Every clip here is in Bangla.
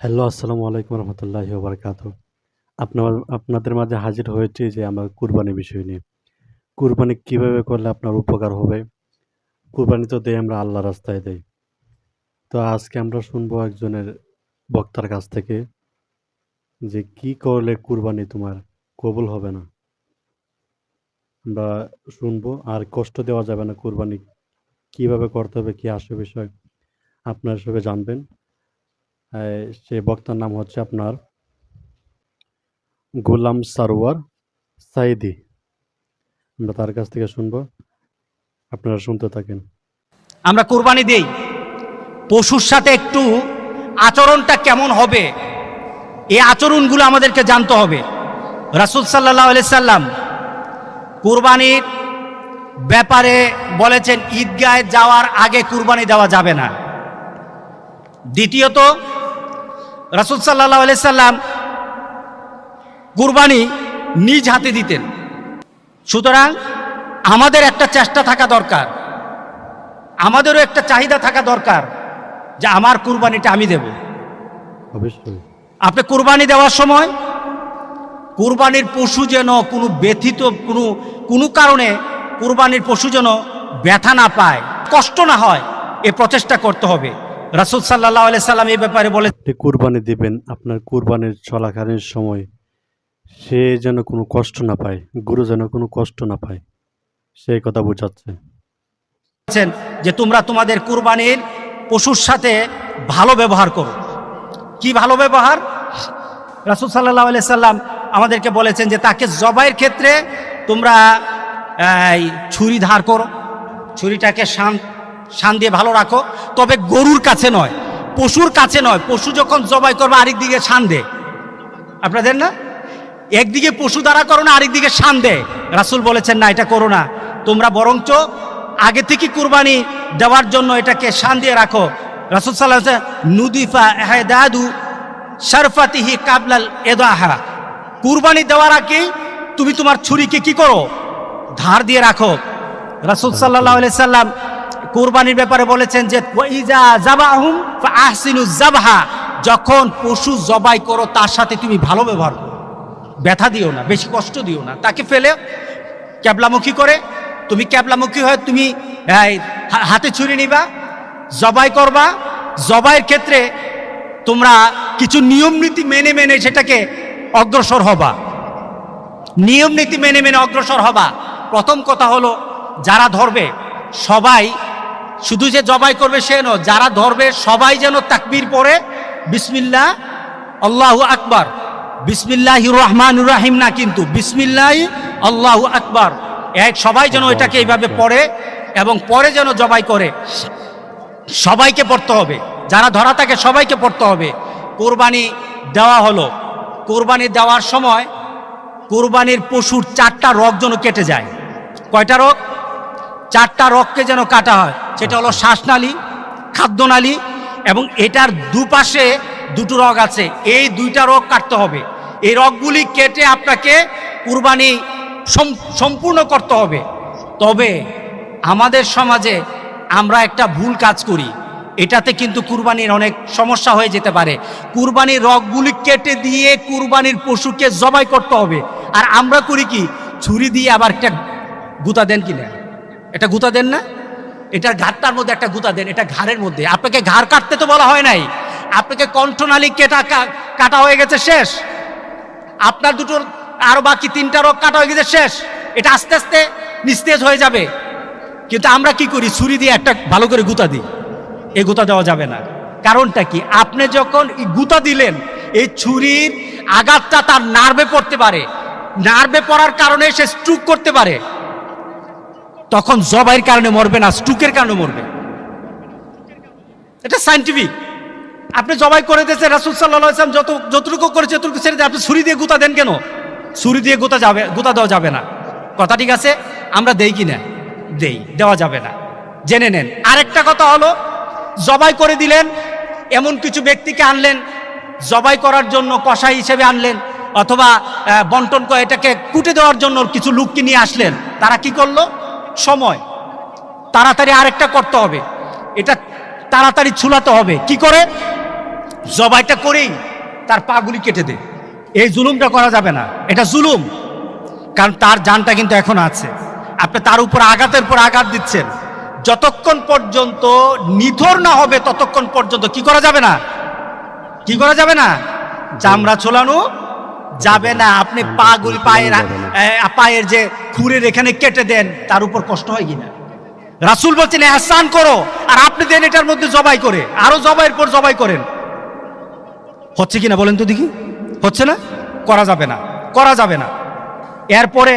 হ্যালো, আসসালামু আলাইকুম রহমতুল্লাহি ওয়া বারাকাতুহু। আপনাদের মাঝে হাজির হয়েছি যে আমরা কুরবানি বিষয় নিয়ে। কুরবানি কিভাবে করলে আপনার উপকার হবে? কুরবানি তো দেই আমরা আল্লাহর রাস্তায় দেই। তো আজকে আমরা শুনবো একজনের বক্তার কাছ থেকে যে কি করলে কুরবানি তোমার কবুল হবে না। আমরা শুনবো আর কষ্ট দেওয়া যাবে না কুরবানি কিভাবে করতে হবে, কি আসল বিষয় আপনারা সবাই জানবেন। সে বক্তার নাম হচ্ছে আপনার গোলাম সারোয়ার সাঈদী। আমরা তার কাছ থেকে শুনবো। আপনারা শুনতে থাকেন। আমরা কুরবানি দেই, পশুর সাথে একটু আচরণটা কেমন হবে এই আচরণগুলো আমাদেরকে জানতে হবে। রাসূল সাল্লাল্লাহু আলাইহি সাল্লাম কুরবানির ব্যাপারে বলেছেন ঈদগাহে যাওয়ার আগে কুরবানি দেওয়া যাবে না। দ্বিতীয়ত রাসূল সাল্লাল্লাহু আলাইহি সাল্লাম কুরবানি নিজ হাতে দিতেন। সুতরাং আমাদের একটা চেষ্টা থাকা দরকার, আমাদেরও একটা চাহিদা থাকা দরকার যে আমার কুরবানিটা আমি দেব। অবশ্যই আপনি কুরবানি দেওয়ার সময় কুরবানির পশু যেন কোনো ব্যথিত কোনো কারণে কুরবানির পশু যেন ব্যথা না পায়, কষ্ট না হয়, এ প্রচেষ্টা করতে হবে। রাসূল সাল্লাল্লাহু আলাইহি সাল্লাম এই ব্যাপারে বলে আপনি কুরবানি দিবেন, আপনার কুরবানির চলাকালীন সময় সে যেন কোনো কষ্ট না পায়, গরু যেন কোনো কষ্ট না পায়, সেই কথা বোঝাচ্ছে। যে তোমরা তোমাদের কুরবানির পশুর সাথে ভালো ব্যবহার করো। কি ভালো ব্যবহার? রাসূল সাল্লাল্লাহু আলাইহি সাল্লাম আমাদেরকে বলেছেন যে তাকে জবাইয়ের ক্ষেত্রে তোমরা ছুরি ধার করো, ছুরিটাকে শান দিয়ে ভালো রাখো, তবে গরুর কাছে নয়, পশুর কাছে নয়। পশু যখন জবাই করবে আরেক দিকে শান দে, আপনাদের না একদিকে পশু দ্বারা করো না, আরেক দিকে শান দেয়। রাসূল বলেছেন না, এটা করো না, তোমরা বরঞ্চ আগে থেকে কুরবানি দেওয়ার জন্য এটাকে শান দিয়ে রাখো। রাসূল সাল্লাল্লাহু আলাইহি ওয়াসাল্লাম নুদিফা ইহদাদু শারফাতিহি কাবলাল ইদাহা, কুরবানি দেওয়ার আগে তুমি তোমার ছুরিকে কি করো? ধার দিয়ে রাখো। রাসূল সাল্লাল্লাহু আলাইহি সাল্লাম কুরবানির ব্যাপারে বলেছেন যে ওয়াইজা যাবাহুম ফাআহসিনুজ যাবহা, যখন পশু জবাই করো তার সাথে তুমি ভালো ব্যবহার করো, ব্যথা দিও না, বেশি কষ্ট দিও না। তাকে ফেলে ক্যাবলামুখী করে, তুমি ক্যাবলামুখী হয়ে তুমি হাতে ছুরি নিবা, জবাই করবা। জবাইয়ের ক্ষেত্রে তোমরা কিছু নিয়ম নীতি মেনে মেনে সেটাকে অগ্রসর হবা, নিয়ম নীতি মেনে মেনে অগ্রসর হবা। প্রথম কথা হলো যারা ধরবে সবাই, শুধু যে জবাই করবে সে নয়, যারা ধরবে সবাই যেন তাকবীর পড়ে বিসমিল্লাহ আল্লাহু আকবার, বিসমিল্লাহির রহমানির রহিম না, কিন্তু বিসমিল্লাহ আল্লাহু আকবার, এক সবাই যেন এটাকে এইভাবে পড়ে এবং পরে যেন জবাই করে। সবাইকে পড়তে হবে, যারা ধরা থাকে সবাইকে পড়তে হবে। কোরবানি দেওয়া হলো, কোরবানি দেওয়ার সময় কোরবানির পশুর 4টা রগ যেন কেটে যায়। কয়টা রগ? 4টা রগকে যেন কাটা হয়। সেটা হলো শ্বাসনালী, খাদ্যনালী, এবং এটার দুপাশে দুটো রগ আছে, এই 2টা রগ কাটতে হবে। এই রগগুলি কেটে আপনাকে কুরবানি সম্পূর্ণ করতে হবে। তবে আমাদের সমাজে আমরা একটা ভুল কাজ করি, এটাতে কিন্তু কুরবানির অনেক সমস্যা হয়ে যেতে পারে। কুরবানির রগগুলি কেটে দিয়ে কুরবানির পশুকে জবাই করতে হবে, আর আমরা করি কি, ছুরি দিয়ে আবার একটা গুতা দেন কিনা, এটা গুতা দেন না, এটার ঘাটটার মধ্যে একটা গুতা দেন, এটা ঘাড়ের মধ্যে। আপনাকে ঘাড় কাটতে তো বলা হয় নাই, আপনাকে কণ্ঠনালী কাটা হয়ে গেছে, শেষ। আপনার দুটোর আরো বাকি 3টা রগ কাটা হয়ে গেছে, শেষ। এটা আস্তে আস্তে নিস্তেজ হয়ে যাবে। কিন্তু আমরা কি করি, ছুরি দিয়ে একটা ভালো করে গুতা দিই। এই গুতা দেওয়া যাবে না। কারণটা কি, আপনি যখন গুতা দিলেন এই ছুরির আঘাতটা তার নার্ভে পড়তে পারে, নার্ভে পড়ার কারণে সে স্ট্রোক করতে পারে, তখন জবাইয়ের কারণে মরবে না, স্ট্রোকের কারণে মরবে। এটা সায়েন্টিফিক। আপনি জবাই করে দিয়েছেন, রাসূল সাল্লাল্লাহু আলাইহি ওয়াসাল্লাম যতটুকু করেছে ততটুকু ছেড়ে দিয়ে আপনি ছুরি দিয়ে গুতা দেন কেন? ছুরি দিয়ে গুতা দেওয়া যাবে না। কথা ঠিক আছে? আমরা দেই কি না? দেওয়া যাবে না, জেনে নেন। আরেকটা কথা হলো, জবাই করে দিলেন, এমন কিছু ব্যক্তিকে আনলেন জবাই করার জন্য, কসাই হিসেবে আনলেন, অথবা বন্টন করে এটাকে কুটে দেওয়ার জন্য কিছু লোককে নিয়ে আসলেন। তারা কি করলো? সময় তাড়াতাড়ি আরেকটা করতে হবে, এটা তাড়াতাড়ি ছুলাতে হবে। কি করে? জবাইটা করেই তার পাগুলি কেটে দে। এই জুলুমটা করা যাবে না, এটা জুলুম। কারণ তার জানটা কিন্তু এখন আছে, আপনি তার উপর আঘাতের পর আঘাত দিচ্ছেন। যতক্ষণ পর্যন্ত নিথর না হবে ততক্ষণ পর্যন্ত কি করা যাবে না, কি করা যাবে না, চামড়া ছোলানো যাবে না। আপনি পাগুলি পায়ের যে খুরের এখানে কেটে দেন, তার উপর কষ্ট হয় কিনা? রাসূল বলছেন ইহসান করো, আর আপনি দেন এটার মধ্যে জবাই করে, আরো জবাইয়ের পর জবাই করেন। হচ্ছে কিনা বলেন তো দেখি? হচ্ছে না? করা যাবে না, করা যাবে না। এরপরে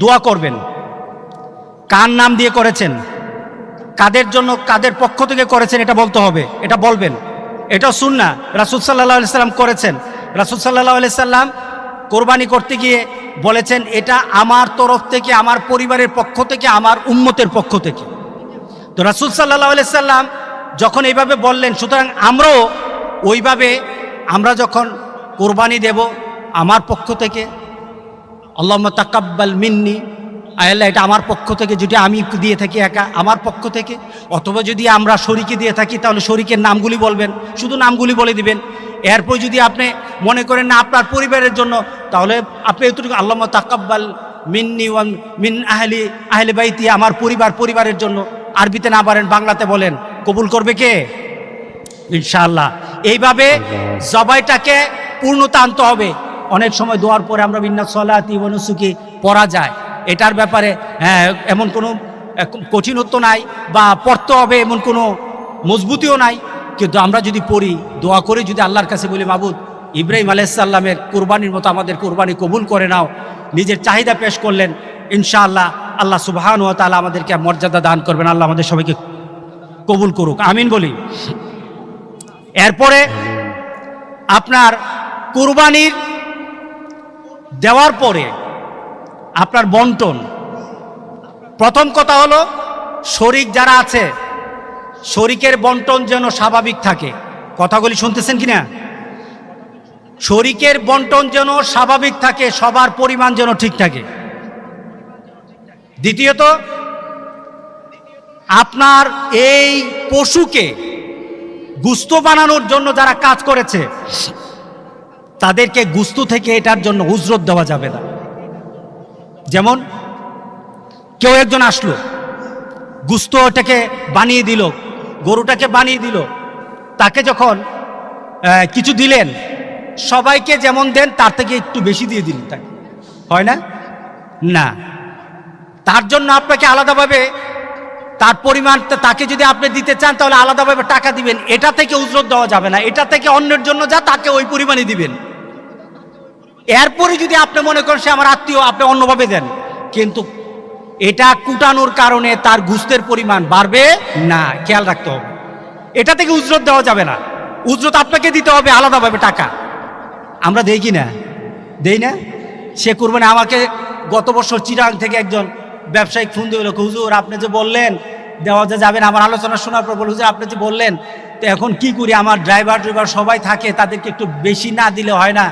দোয়া করবেন। কার নাম দিয়ে করেছেন, কাদের জন্য, কাদের পক্ষ থেকে করেছেন, এটা বলতে হবে, এটা বলবেন। এটা সুন্নাহ, রাসূল সাল্লাল্লাহু আলাইহি সাল্লাম করেছেন। রাসূল সাল্লাল্লাহু আলাইহি সাল্লাম কোরবানি করতে গিয়ে বলেছেন, এটা আমার তরফ থেকে, আমার পরিবারের পক্ষ থেকে, আমার উম্মতের পক্ষ থেকে। তো রাসূল সাল্লাল্লাহু আলাইহি সাল্লাম যখন এইভাবে বললেন, সুতরাং আমরাও ওইভাবে, আমরা যখন কোরবানি দেব আমার পক্ষ থেকে, আল্লাহুম্মা তাকাব্বাল মিন্নি, আল্লাহ এটা আমার পক্ষ থেকে, যদি আমি দিয়ে থাকি একা আমার পক্ষ থেকে, অথবা যদি আমরা শরীকে দিয়ে থাকি তাহলে শরীকের নামগুলি বলবেন, শুধু নামগুলি বলে দিবেন। এরপর যদি আপনি মনে করেন না আপনার পরিবারের জন্য, তাহলে আপনি এতটুকু আল্লাহুম্মা তাকাব্বাল মিন্নি ওয়া মিন আহলি বাইতি, আমার পরিবারের জন্য। আরবিতে না পারেন বাংলাতে বলেন, কবুল করবে কে? ইনশাআল্লাহ। এইভাবে জবাইটাকে পূর্ণতা আনতে হবে। অনেক সময় দোয়ার পরে আমরা বিন্নাস সালাতি ওয়া নুসুকি পড়া যায়, এটার ব্যাপারে এমন কোনো কঠিনত্ব নাই, বা পড়তে হবে এমন কোনো মজবুতিও নাই। কিন্তু আমরা যদি পড়ি, দোয়া করে যদি আল্লাহর কাছে বলি, মাবুদ ইব্রাহিম আলাইহিস সালামের কুরবানির মতো আমাদের কুরবানি কবুল করে নাও, নিজের চাহিদা পেশ করলেন, ইনশাআল্লাহ আল্লাহ সুবহানাহু ওয়া তাআলা আমাদেরকে মর্যাদা দান করবেন। আল্লাহ আমাদের সবাইকে কবুল করুক, আমিন বলি। এরপরে আপনার কুরবানির দেওয়ার পরে আপনার বন্টন, প্রথম কথা হলো শরীক যারা আছে, শরীকের বন্টন যেন স্বাভাবিক থাকে। কথাগুলি শুনতেছেন কিনা? শরীকের বন্টন যেন স্বাভাবিক থাকে, সবার পরিমাণ যেন ঠিক থাকে। দ্বিতীয়ত, আপনার এই পশুকে গুস্ত বানানোর জন্য যারা কাজ করেছে তাদেরকে গুস্ত থেকে এটার জন্য উজরত দেওয়া যাবে না। যেমন কেউ একজন আসলো, গুস্তটাকে বানিয়ে দিল, গরুটাকে বানিয়ে দিল, তাকে যখন কিছু দিলেন, সবাইকে যেমন দেন তার থেকে একটু বেশি দিয়ে দিলেন, তাকে হয় না? না, তার জন্য আপনাকে আলাদাভাবে তার পরিমাণটা, তাকে যদি আপনি দিতে চান তাহলে আলাদাভাবে টাকা দিবেন। এটা থেকে উজরত দেওয়া যাবে না, এটা থেকে অন্যের জন্য যা তাকে ওই পরিমাণই দিবেন। এরপরে যদি আপনি মনে করেন সে আমার আত্মীয়, আপনি অন্যভাবে দেন, কিন্তু এটা কুটানোর কারণে তার গুস্তের পরিমাণ বাড়বে না, খেয়াল রাখতে হবে। এটা থেকে উজরত দেওয়া যাবে না, উজরত আপনাকে দিতে হবে আলাদাভাবে টাকা। আমরা দেই কি না? দেই না? সে কুরবানি, আমাকে গত বছর চিরাং থেকে একজন ব্যবসায়িক ফোন দিয়ে বলল, হুজুর আপনি যে বললেন দেওয়া যাবে না, আমার আলোচনা শোনার পর বলল, হুজুর আপনি যে বললেন, তো এখন কি করি, আমার ড্রাইভার সবাই থাকে, তাদেরকে একটু বেশি না দিলে হয় না?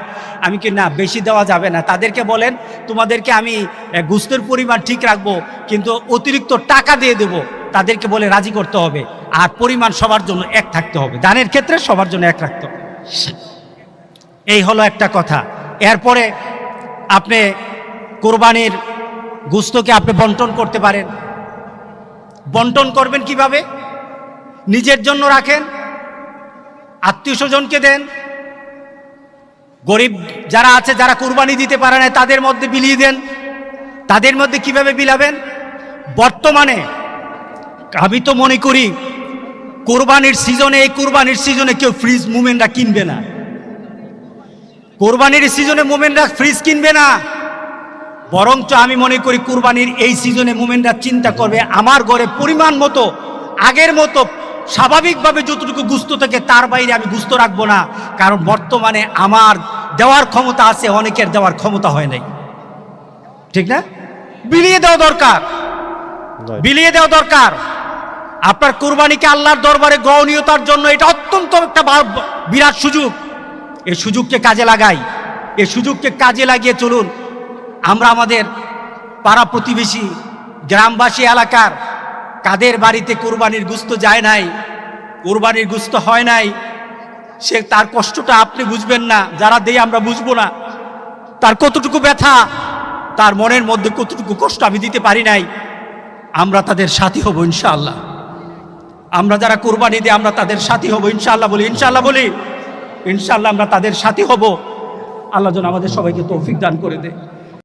আমি কি, না বেশি দেওয়া যাবে না, তাদেরকে বলেন তোমাদেরকে আমি গুস্তের পরিমাণ ঠিক রাখবো, কিন্তু অতিরিক্ত টাকা দিয়ে দেব, তাদেরকে বলে রাজি করতে হবে। আর পরিমাণ সবার জন্য এক থাকতে হবে, দানের ক্ষেত্রে সবার জন্য এক রাখতে হবে। এই হলো একটা কথা। এরপরে আপনি কোরবানির গোশতকে আপনি বন্টন করতে পারেন। বন্টন করবেন কিভাবে? নিজের জন্য রাখেন, আত্মীয় স্বজনকে দেন, গরিব যারা আছে, যারা কুরবানি দিতে পারে না, তাদের মধ্যে বিলিয়ে দেন। তাদের মধ্যে কিভাবে বিলাবেন? বর্তমানে আমি তো মনে করি কোরবানির সিজনে, এই কোরবানির সিজনে কেউ ফ্রিজ মোমেনরা কিনবে না। কোরবানির সিজনে মোমেনরা ফ্রিজ কিনবে না, বরঞ্চ আমি মনে করি কুরবানির এই সিজনে মোমেনরা চিন্তা করবে, আমার ঘরে পরিমাণ মতো আগের মতো স্বাভাবিকভাবে যতটুকু গুস্ত থাকে তার বাইরে আমি গুস্ত রাখবো না। কারণ বর্তমানে আমার দেওয়ার ক্ষমতা আছে, অনেকের দেওয়ার ক্ষমতা হয় নাই, ঠিক না? বিলিয়ে দেওয়া দরকার, বিলিয়ে দেওয়া দরকার। আপনার কুরবানিকে আল্লাহর দরবারে গ্রহণীয়তার জন্য এটা অত্যন্ত একটা বিরাট সুযোগ। এই সুযোগকে কাজে লাগাই, এই সুযোগকে কাজে লাগিয়ে চলুন। আমরা আমাদের পাড়া প্রতিবেশী, গ্রামবাসী, এলাকার কাদের বাড়িতে কুরবানির গুস্ত যায় নাই, কুরবানির গুস্ত হয় নাই, সে তার কষ্টটা আপনি বুঝবেন না, যারা দেই আমরা বুঝবো না। তার কতটুকু ব্যথা, তার মনের মধ্যে কতটুকু কষ্ট আমি দিতে পারি নাই। আমরা তাদের সাথী হব ইনশাআল্লাহ। আমরা যারা কুরবানি দিই আমরা তাদের সাথী হব ইনশাআল্লাহ। বলি ইনশাআল্লাহ, বলি ইনশাআল্লাহ আমরা তাদের সাথী হব। আল্লাহ যেন আমাদের সবাইকে তৌফিক দান করে দেয়।